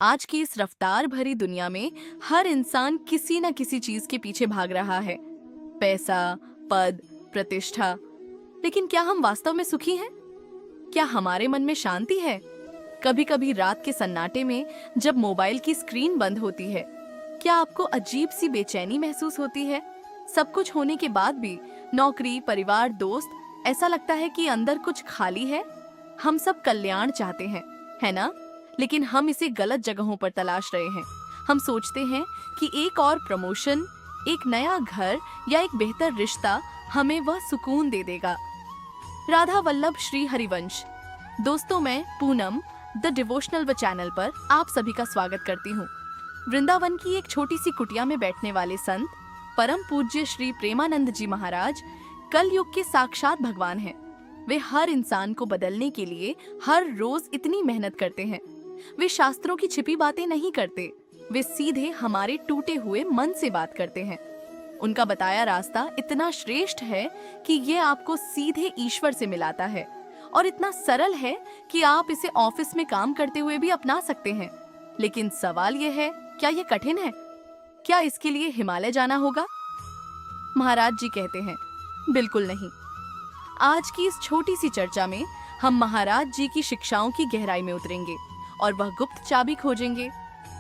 आज की इस रफ्तार भरी दुनिया में हर इंसान किसी न किसी चीज के पीछे भाग रहा है। पैसा, पद, प्रतिष्ठा। लेकिन क्या हम वास्तव में सुखी हैं? क्या हमारे मन में शांति है? कभी कभी रात के सन्नाटे में जब मोबाइल की स्क्रीन बंद होती है, क्या आपको अजीब सी बेचैनी महसूस होती है? सब कुछ होने के बाद भी नौकरी, परिवार, दोस्त, ऐसा लगता है कि अंदर कुछ खाली है। हम सब कल्याण चाहते हैं, है ना? लेकिन हम इसे गलत जगहों पर तलाश रहे हैं। हम सोचते हैं कि एक और प्रमोशन, एक नया घर या एक बेहतर रिश्ता हमें वह सुकून दे देगा। राधा वल्लभ श्री हरिवंश। दोस्तों, मैं पूनम द डिवोशनल व चैनल पर आप सभी का स्वागत करती हूँ। वृंदावन की एक छोटी सी कुटिया में बैठने वाले संत परम पूज्य श्री प्रेमानंद जी महाराज कल युग के साक्षात भगवान हैं। वे हर इंसान को बदलने के लिए हर रोज इतनी मेहनत करते हैं। वे शास्त्रों की छिपी बातें नहीं करते, वे सीधे हमारे टूटे हुए मन से बात करते हैं। उनका बताया रास्ता इतना श्रेष्ठ है कि ये आपको सीधे ईश्वर से मिलाता है, और इतना सरल है कि आप इसे ऑफिस में काम करते हुए भी अपना सकते हैं। लेकिन सवाल यह है, क्या ये कठिन है? क्या इसके लिए हिमालय जाना होगा? महाराज जी कहते हैं, बिल्कुल नहीं। आज की इस छोटी सी चर्चा में हम महाराज जी की शिक्षाओं की गहराई में उतरेंगे और वह गुप्त चाबी खोजेंगे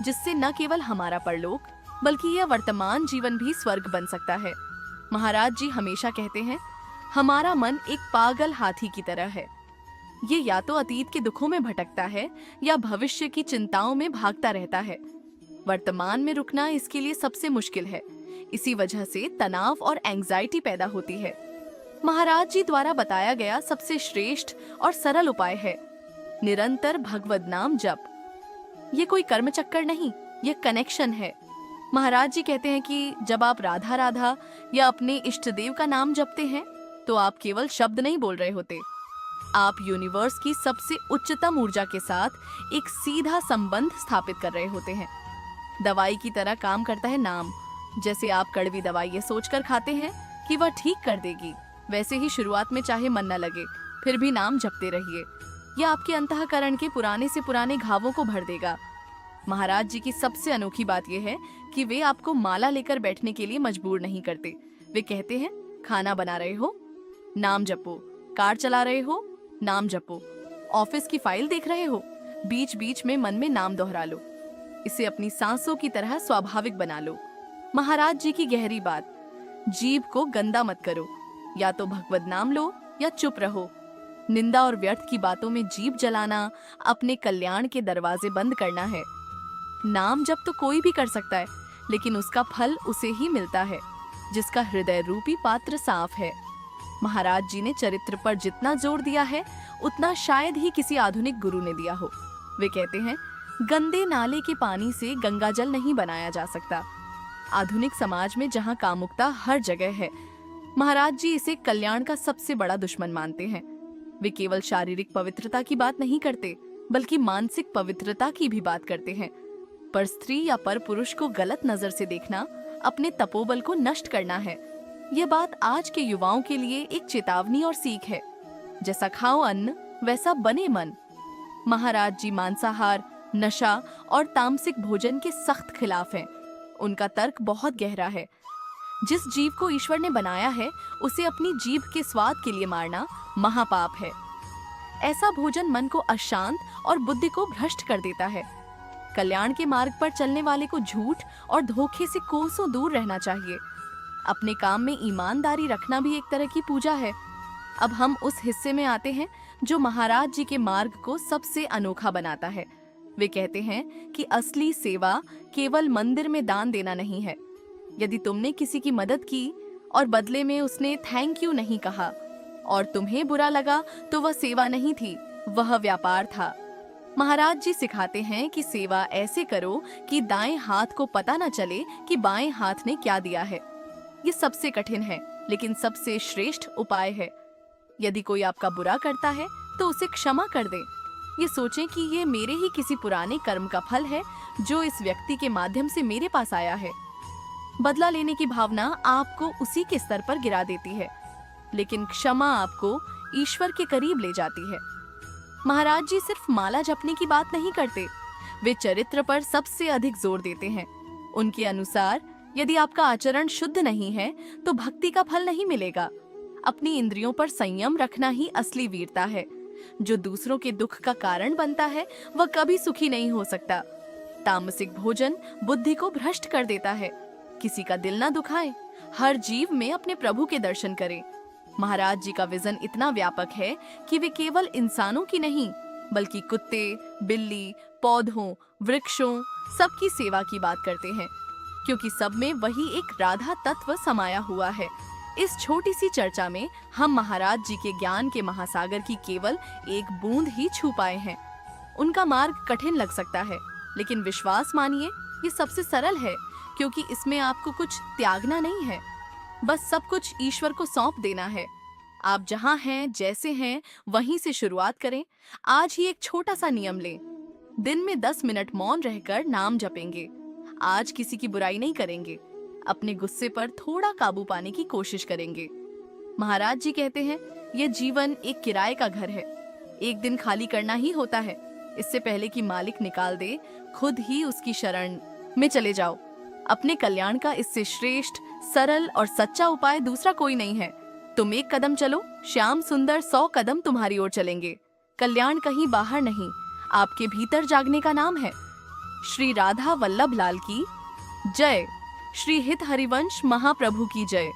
जिससे न केवल हमारा परलोक बल्कि यह वर्तमान जीवन भी स्वर्ग बन सकता है। महाराज जी हमेशा कहते हैं, हमारा मन एक पागल हाथी की तरह है। ये या तो अतीत के दुखों में भटकता है या भविष्य की चिंताओं में भागता रहता है। वर्तमान में रुकना इसके लिए सबसे मुश्किल है। इसी वजह से तनाव और एंजाइटी पैदा होती है। महाराज जी द्वारा बताया गया सबसे श्रेष्ठ और सरल उपाय है निरंतर भगवद नाम जप। ये कोई कर्म चक्कर नहीं, ये कनेक्शन है। महाराज जी कहते हैं कि जब आप राधा राधा या अपने इष्ट देव का नाम जपते हैं तो आप केवल शब्द नहीं बोल रहे होते, आप यूनिवर्स की सबसे उच्चतम ऊर्जा के साथ एक सीधा संबंध स्थापित कर रहे होते हैं। दवाई की तरह काम करता है नाम। जैसे आप कड़वी दवाई ये सोचकर खाते हैं कि वह ठीक कर देगी, वैसे ही शुरुआत में चाहे मन न लगे फिर भी नाम जपते रहिए। यह आपके अंतःकरण के पुराने से पुराने घावों को भर देगा। महाराज जी की सबसे अनोखी बात यह है कि वे आपको माला लेकर बैठने के लिए मजबूर नहीं करते। वे कहते हैं, खाना बना रहे हो, नाम जपो। कार चला रहे हो, नाम जपो। ऑफिस की फाइल देख रहे हो, बीच बीच में मन में नाम दोहरा लो। इसे अपनी सांसों की तरह स्वाभाविक बना लो। महाराज जी की गहरी बात, जीभ को गंदा मत करो। या तो भगवद नाम लो या चुप रहो। निंदा और व्यर्थ की बातों में जीभ जलाना अपने कल्याण के दरवाजे बंद करना है। नाम जप तो कोई भी कर सकता है, लेकिन उसका फल उसे ही मिलता है जिसका हृदय रूपी पात्र साफ है। महाराज जी ने चरित्र पर जितना जोर दिया है उतना शायद ही किसी आधुनिक गुरु ने दिया हो। वे कहते हैं, गंदे नाले के पानी से गंगा जल नहीं बनाया जा सकता। आधुनिक समाज में जहाँ कामुकता हर जगह है, महाराज जी इसे कल्याण का सबसे बड़ा दुश्मन मानते हैं। वे केवल शारीरिक पवित्रता की बात नहीं करते, बल्कि मानसिक पवित्रता की भी बात करते हैं। पर स्त्री या पर पुरुष को गलत नजर से देखना अपने तपोबल को नष्ट करना है। यह बात आज के युवाओं के लिए एक चेतावनी और सीख है। जैसा खाओ अन्न वैसा बने मन। महाराज जी मांसाहार, नशा और तामसिक भोजन के सख्त खिलाफ हैं। उनका तर्क बहुत गहरा है। जिस जीव को ईश्वर ने बनाया है उसे अपनी जीभ के स्वाद के लिए मारना महापाप है। ऐसा भोजन मन को अशांत और बुद्धि को भ्रष्ट कर देता है। कल्याण के मार्ग पर चलने वाले को झूठ और धोखे से कोसों दूर रहना चाहिए। अपने काम में ईमानदारी रखना भी एक तरह की पूजा है। अब हम उस हिस्से में आते हैं जो महाराज जी के मार्ग को सबसे अनोखा बनाता है। वे कहते हैं कि असली सेवा केवल मंदिर में दान देना नहीं है। यदि तुमने किसी की मदद की और बदले में उसने थैंक यू नहीं कहा और तुम्हें बुरा लगा तो वह सेवा नहीं थी, वह व्यापार था। महाराज जी सिखाते हैं कि सेवा ऐसे करो कि दाएं हाथ को पता न चले कि बाएं हाथ ने क्या दिया है। ये सबसे कठिन है, लेकिन सबसे श्रेष्ठ उपाय है। यदि कोई आपका बुरा करता है तो उसे क्षमा कर दें। ये सोचें कि ये मेरे ही किसी पुराने कर्म का फल है जो इस व्यक्ति के माध्यम से मेरे पास आया है। बदला लेने की भावना आपको उसी के स्तर पर गिरा देती है, लेकिन क्षमा आपको ईश्वर के करीब ले जाती है। महाराज जी सिर्फ माला जपने की बात नहीं करते, वे चरित्र पर सबसे अधिक जोर देते हैं। उनके अनुसार यदि आपका आचरण शुद्ध नहीं है तो भक्ति का फल नहीं मिलेगा। अपनी इंद्रियों पर संयम रखना ही असली वीरता है। जो दूसरों के दुख का कारण बनता है वह कभी सुखी नहीं हो सकता। तामसिक भोजन बुद्धि को भ्रष्ट कर देता है। किसी का दिल ना दुखाए, हर जीव में अपने प्रभु के दर्शन करें। महाराज जी का विजन इतना व्यापक है कि वे केवल इंसानों की नहीं बल्कि कुत्ते, बिल्ली, पौधों, वृक्षों सबकी सेवा की बात करते हैं, क्योंकि सब में वही एक राधा तत्व समाया हुआ है। इस छोटी सी चर्चा में हम महाराज जी के ज्ञान के महासागर की केवल एक बूंद ही छू पाए हैं। उनका मार्ग कठिन लग सकता है, लेकिन विश्वास मानिए ये सबसे सरल है, क्योंकि इसमें आपको कुछ त्यागना नहीं है, बस सब कुछ ईश्वर को सौंप देना है। आप जहां हैं, जैसे हैं, वहीं से शुरुआत करें। आज ही एक छोटा सा नियम लें। दिन में 10 मिनट मौन रहकर नाम जपेंगे। आज किसी की बुराई नहीं करेंगे। अपने गुस्से पर थोड़ा काबू पाने की कोशिश करेंगे। महाराज जी कहते हैं, यह जीवन एक किराए का घर है, एक दिन खाली करना ही होता है। इससे पहले कि मालिक निकाल दे, खुद ही उसकी शरण में चले जाओ। अपने कल्याण का इससे श्रेष्ठ, सरल और सच्चा उपाय दूसरा कोई नहीं है। तुम एक कदम चलो, श्याम सुंदर 100 कदम तुम्हारी ओर चलेंगे। कल्याण कहीं बाहर नहीं, आपके भीतर जागने का नाम है। श्री राधा वल्लभ लाल की जय। श्री हित हरिवंश महाप्रभु की जय।